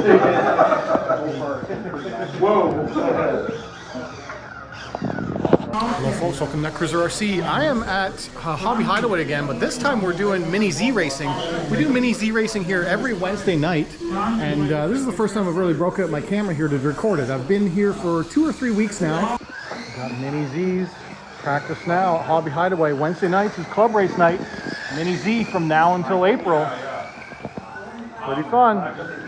Hello folks, welcome to Netcruzer RC. I am at Hobby Hideaway again, but this time we're doing mini Z racing. We do mini Z racing here every Wednesday night, and this is the first time I've really broke out my camera here to record it. I've been here for 2 or 3 weeks now. Got mini Z's, practice now at Hobby Hideaway. Wednesday nights is club race night. Mini Z from now until April. Pretty fun.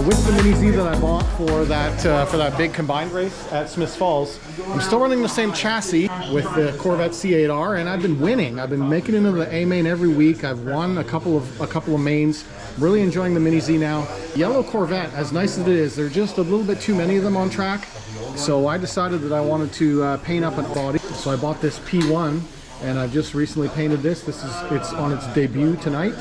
With the mini Z that I bought for that big combined race at Smiths Falls, I'm still running the same chassis with the Corvette C8R, and I've been winning. I've been making it into the A main every week. I've won a couple of mains. Really enjoying the mini Z now. Yellow Corvette, as nice as it is, there are just a little bit too many of them on track. So I decided that I wanted to paint up a body. So I bought this P1, and I've just recently painted this. It's on its debut tonight.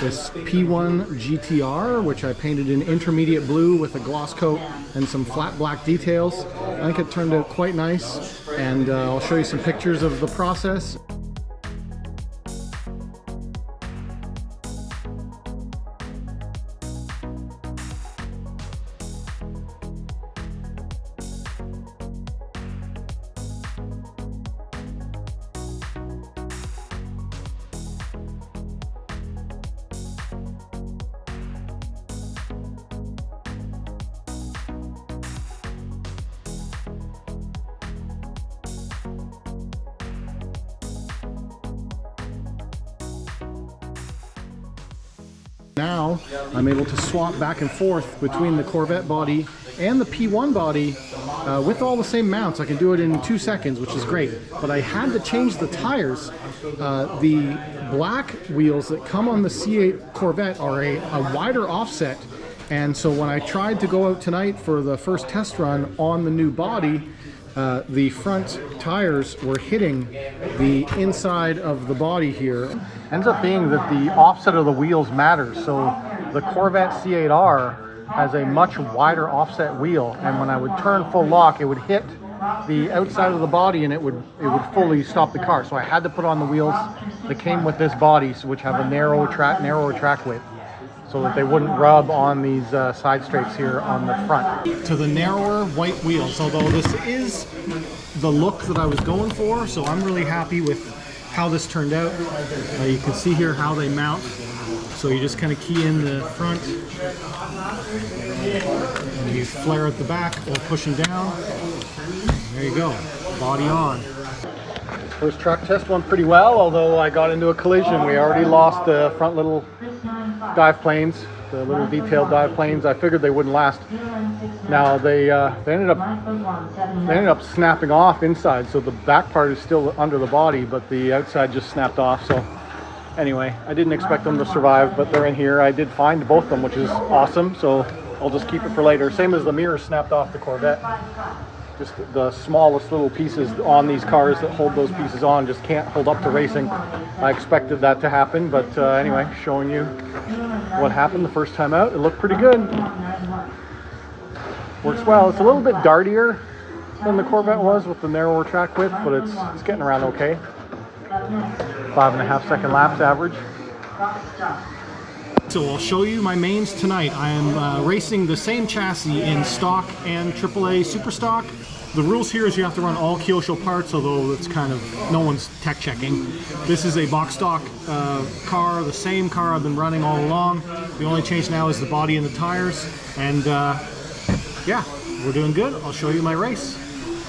This P1 GTR, which I painted in intermediate blue with a gloss coat and some flat black details. I think it turned out quite nice, and I'll show you some pictures of the process. Now I'm able to swap back and forth between the Corvette body and the P1 body with all the same mounts. I can do it in 2 seconds, which is great. But I had to change the tires. The black wheels that come on the C8 Corvette are a wider offset. And so when I tried to go out tonight for the first test run on the new body, the front tires were hitting the inside of the body here. Ends up being that the offset of the wheels matters. So the Corvette C8R has a much wider offset wheel, and when I would turn full lock, it would hit the outside of the body and it would fully stop the car. So I had to put on the wheels that came with this body, which have a narrower track width, so that they wouldn't rub on these side straights here on the front. To the narrower white wheels, although this is the look that I was going for, so I'm really happy with how this turned out. You can see here how they mount. So you just kind of key in the front, and you flare at the back while pushing down. There you go, body on. First track test went pretty well, although I got into a collision. We already lost the front little dive planes, the little detailed dive planes. I figured they wouldn't last. Now they ended up snapping off inside, so the back part is still under the body, but the outside just snapped off. So anyway, I didn't expect them to survive, but they're in here. I did find both of them, which is awesome, so I'll just keep it for later. Same as the mirror snapped off the Corvette. Just the smallest little pieces on these cars that hold those pieces on just can't hold up to racing. I expected that to happen, but anyway, showing you what happened the first time out. It looked pretty good. Works well. It's a little bit dartier than the Corvette was with the narrower track width, but it's getting around okay. 5.5 second laps average. So I'll show you my mains tonight. I am racing the same chassis in stock and AAA Super Stock. The rules here is you have to run all Kyosho parts, although it's kind of, no one's tech checking. This is a box stock car, the same car I've been running all along. The only change now is the body and the tires. And yeah, we're doing good. I'll show you my race.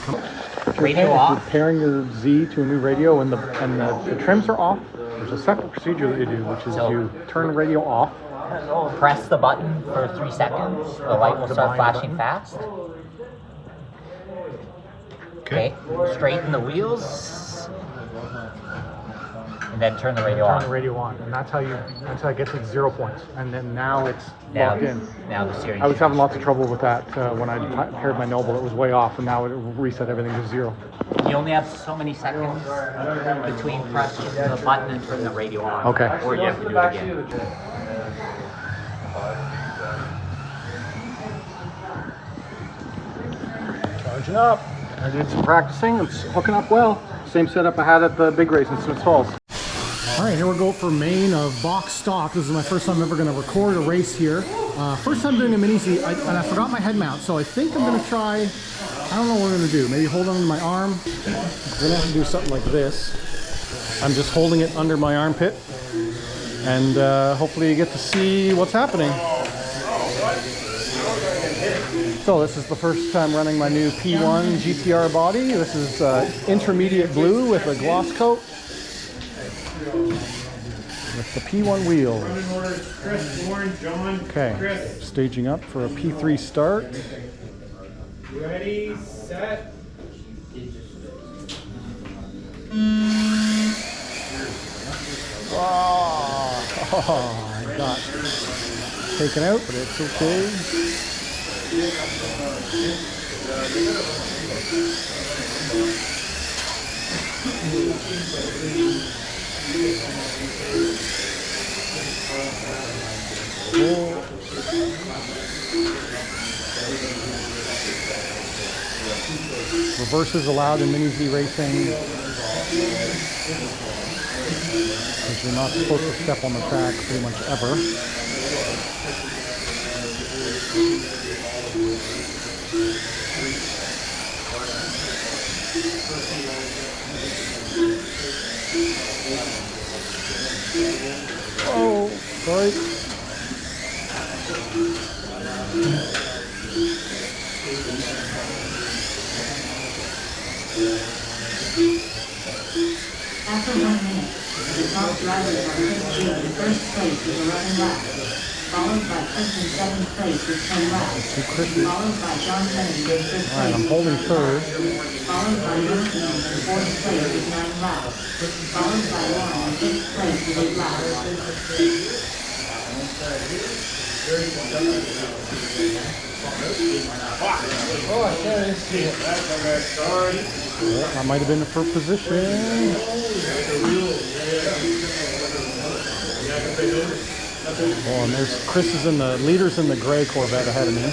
Come on. Radio off. Pairing your Z to a new radio and the trims are off. There's a separate procedure that you do, which is you turn the radio off. Press the button for 3 seconds. The light will start flashing fast. Okay. Straighten the wheels. And then turn the radio on. Turn the radio on, and that's how it gets at 0 points. And then now it's locked in. Now the steering. I was having lots of trouble with that when I paired my Noble. It was way off, and now it reset everything to 0. You only have so many seconds between pressing the button and turning the radio on. Okay. Or you have to do it again. Charging up. I did some practicing. It's hooking up well. Same setup I had at the big race in Smiths Falls. All right, here we go for main of box stock. This is my first time ever going to record a race here. First time doing a mini Z, and I forgot my head mount, so I think I'm going to try, I don't know what we're going to do. Maybe hold on to my arm. I'm going to have to do something like this. I'm just holding it under my armpit, and hopefully you get to see what's happening. So this is the first time running my new P1 GTR body. This is intermediate blue with a gloss coat. With the P1 wheel. Okay, staging up for a P3 start. Ready, set. Oh, I got taken out, but it's okay. Reverses allowed in mini Z racing, because you're not supposed to step on the track pretty much ever. Oh, sorry. After 1 minute, the top drivers are Chris G in first place with 11 laps, followed by Chris in seventh place with 10 laps, followed by John Lennon in fifth place. Alright, I'm holding third. Followed by Wilson in fourth place with 9 laps, followed by Warren in fifth place with 8 laps. Oh, I can't see it. That's okay. Sorry. Yeah, I might have been for position. Oh, and there's Chris is in the leaders in the gray Corvette ahead of me.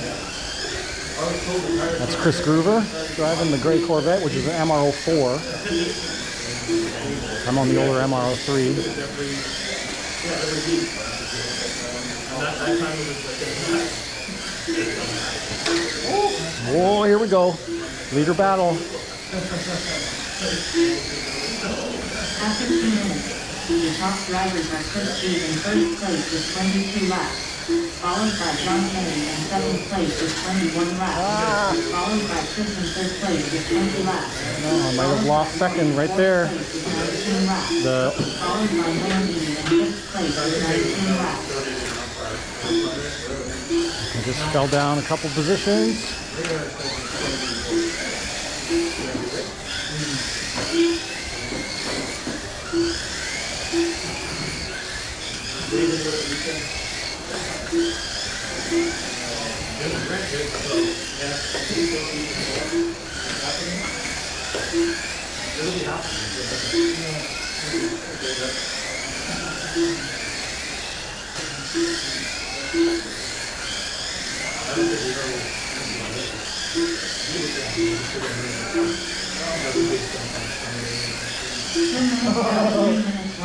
That's Chris Groover driving the gray Corvette, which is an MR04. I'm on the older MR03. Oh, here we go. Leader battle. After 2 minutes, the top drivers are Chris G in first place with 22 laps, followed by John Kennedy in seventh place with 21 laps, followed by Chris in third place with 20 laps. No, I might have lost second right there. The Followed by Randy in fifth place with 19 laps. I just fell down a couple positions.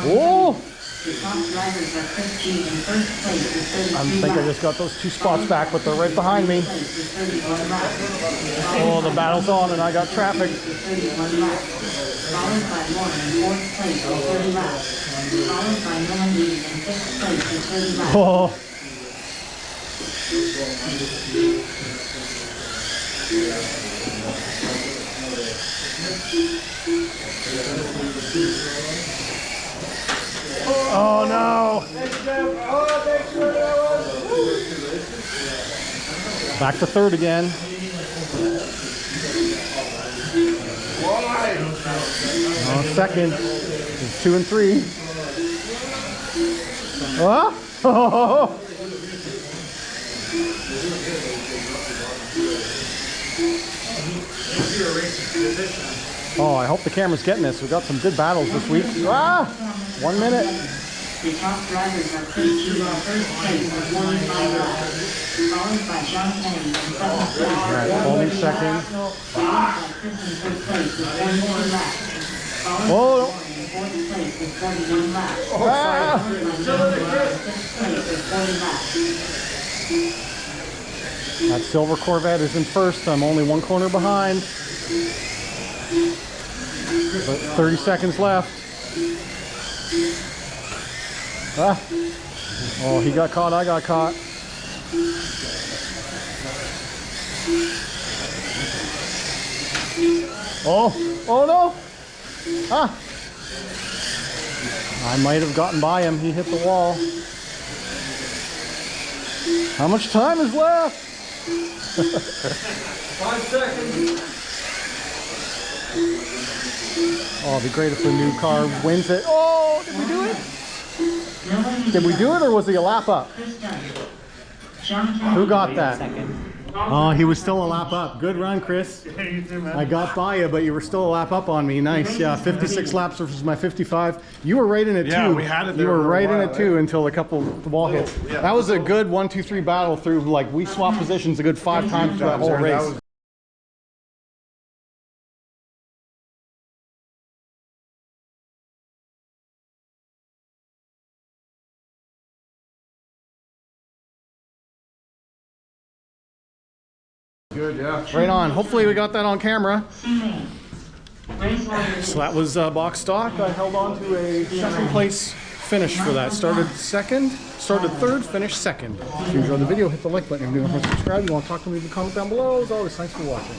Oh! The top drivers are Chris G in first place with 32 I think I just got those 2 spots back, but they're right behind me. Oh, the battle's on and I got traffic. Followed by Warren in fourth place with 30 laps. Followed by Melanie in fifth place with 30 laps. Oh. Oh no! Back to third again. Oh, second. It's 2 and 3. Oh! Oh, I hope the camera's getting this. We've got some good battles this week. 1 minute. The top drivers are Chris G in first place with 45 laps, followed by John Kennedy in seventh place. All right, holding second. Followed by Chris in third place with 42 laps. Followed Oh, by Warren in fourth place with 41 laps. Ah! Followed by John Murray in fifth place with 40 laps. That silver Corvette is in first. I'm only one corner behind. But 30 seconds left. Ah. Oh, he got caught, I got caught. Oh, oh no! Ah! I might have gotten by him, he hit the wall. How much time is left? 5 seconds. Oh, it'd be great if the new car wins it. Oh, did we do it? Did we do it, or was he a lap up? Who got that? Oh, he was still a lap up. Good run, Chris. You too, man. I got by you, but you were still a lap up on me. Nice. Yeah, 56 laps versus my 55. You were right in it too. Yeah, we had it there You were for a right in while, it too until a couple the wall hits. yeah. That was a good 1, 2, 3 battle through. Like we swapped positions a good 5 times through that whole race. Good, yeah. Right on. Hopefully we got that on camera. Race order So that was box stock. I held on to a second place finish for that. Started third, finished second. If you enjoyed the video, hit the like button. If you don't want to subscribe, you want to talk to me, leave a comment down below. As always, thanks for watching.